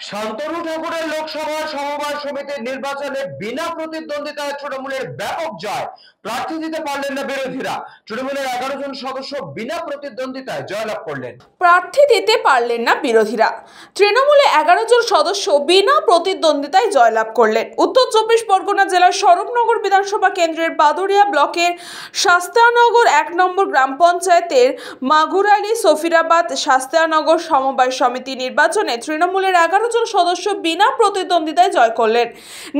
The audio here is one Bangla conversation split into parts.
শান্তনু ঠাকুরের লোকসভা সমবায় সমিতির নির্বাচনে বিনা প্রতিদ্বন্দ্বিতায় তৃণমূলের ব্যাপক জয়। প্রার্থী দিতে পারলেন না বিরোধীরা। তৃণমূলের 11 জন সদস্য বিনা প্রতিদ্বন্দ্বিতায় জয়লাভ করলেন। প্রার্থী দিতে পারলেন না বিরোধীরা। তৃণমূলে 11 জন সদস্য বিনা প্রতিদ্বন্দ্বিতায় জয়লাভ করলেন। উত্তর 24 পরগনা জেলার স্বরূপনগর বিধানসভা কেন্দ্রের বাদুড়িয়া ব্লকের শাস্তানগর 1 নম্বর গ্রাম পঞ্চায়েতের মাগুরালি সফিরাবাদ শাস্তানগর সমবায় সমিতি নির্বাচনে তৃণমূলের 11 জন সদস্য বিনা প্রতিদ্বন্দ্বিতায় জয় করলেন।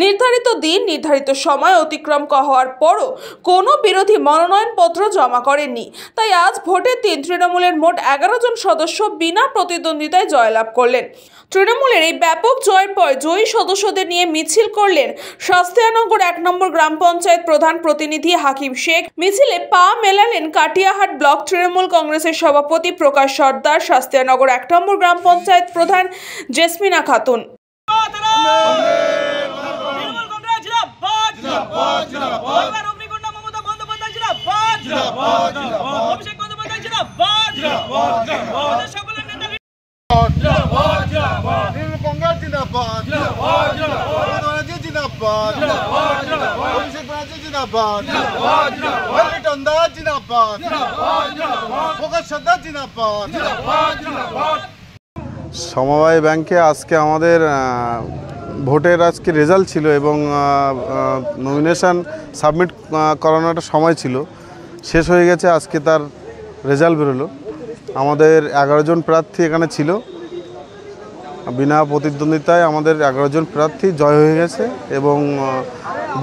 নির্ধারিত দিন নির্ধারিত সময় অতিক্রম হওয়ার পরও কোনো বিরোধী মনোনয়নপত্র জমা করেননি। তাই আজ ভোটের দিন তৃণমূলের মোট 11 জন সদস্য বিনা প্রতিদ্বন্দ্বিতায় জয়লাভ করলেন। তৃণমূলের এই ব্যাপক জয়ের পর জয়ী সদস্যদের নিয়ে মিছিল করলেন শাস্তানগর 1 নম্বর গ্রাম পঞ্চায়েত প্রধান প্রতিনিধি হাকিম শেখ। মিছিলে পা মেলালেন কাটিয়াহাট ব্লক তৃণমূল কংগ্রেসের সভাপতি প্রকাশ সর্দার, শাস্তানগর 1 নম্বর গ্রাম পঞ্চায়েত প্রধান জেসমিনা খাতুন। সমবায় ব্যাংকে আজকে আমাদের ভোটের আজকে রেজাল্ট ছিল এবং নমিনেশন সাবমিট করানোর সময় ছিল, শেষ হয়ে গেছে। আজকে তার রেজাল্ট বেরোলো। আমাদের 11 জন প্রার্থী এখানে ছিল। বিনা প্রতিদ্বন্দ্বিতায় আমাদের 11 জন প্রার্থী জয় হয়ে গেছে এবং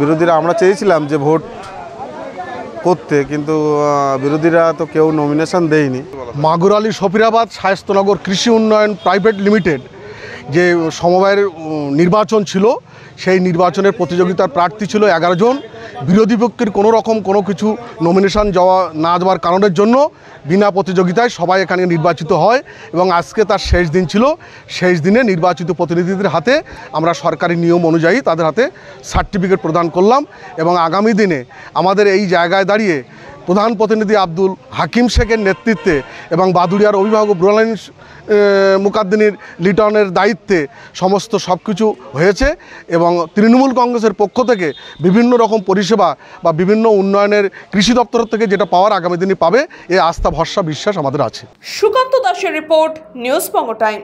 বিরোধীরা, আমরা চেয়েছিলাম যে ভোট করতে, কিন্তু বিরোধীরা তো কেউ নমিনেশন দেয়নি। মাগুরালি সফিরাবাদ শায়স্তনগর কৃষি উন্নয়ন প্রাইভেট লিমিটেড যে সমবায়ের নির্বাচন ছিল, সেই নির্বাচনের প্রতিযোগিতার প্রার্থী ছিল 11 জন। বিরোধী পক্ষের কোনো কিছু নমিনেশন না দেওয়ার কারণের জন্য বিনা প্রতিযোগিতায় সবাই এখানে নির্বাচিত হয় এবং আজকে তার শেষ দিন ছিল। শেষ দিনে নির্বাচিত প্রতিনিধিদের হাতে আমরা সরকারি নিয়ম অনুযায়ী তাদের হাতে সার্টিফিকেট প্রদান করলাম এবং আগামী দিনে আমাদের এই জায়গায় দাঁড়িয়ে প্রধান প্রতিনিধি আব্দুল হাকিম শেখের নেতৃত্বে এবং বাদুড়িয়ার অভিভাবক ব্রুলাইন মুকাদ্দিনীর লিটনের দায়িত্বে সমস্ত সব কিছু হয়েছে এবং তৃণমূল কংগ্রেসের পক্ষ থেকে বিভিন্ন রকম পরিষেবা বা বিভিন্ন উন্নয়নের কৃষি দপ্তর থেকে যেটা পাওয়ার আগামী দিনে পাবে, এই আস্থা ভরসা বিশ্বাস আমাদের আছে। সুকান্ত দাসের রিপোর্ট, নিউজ বঙ্গ টাইম।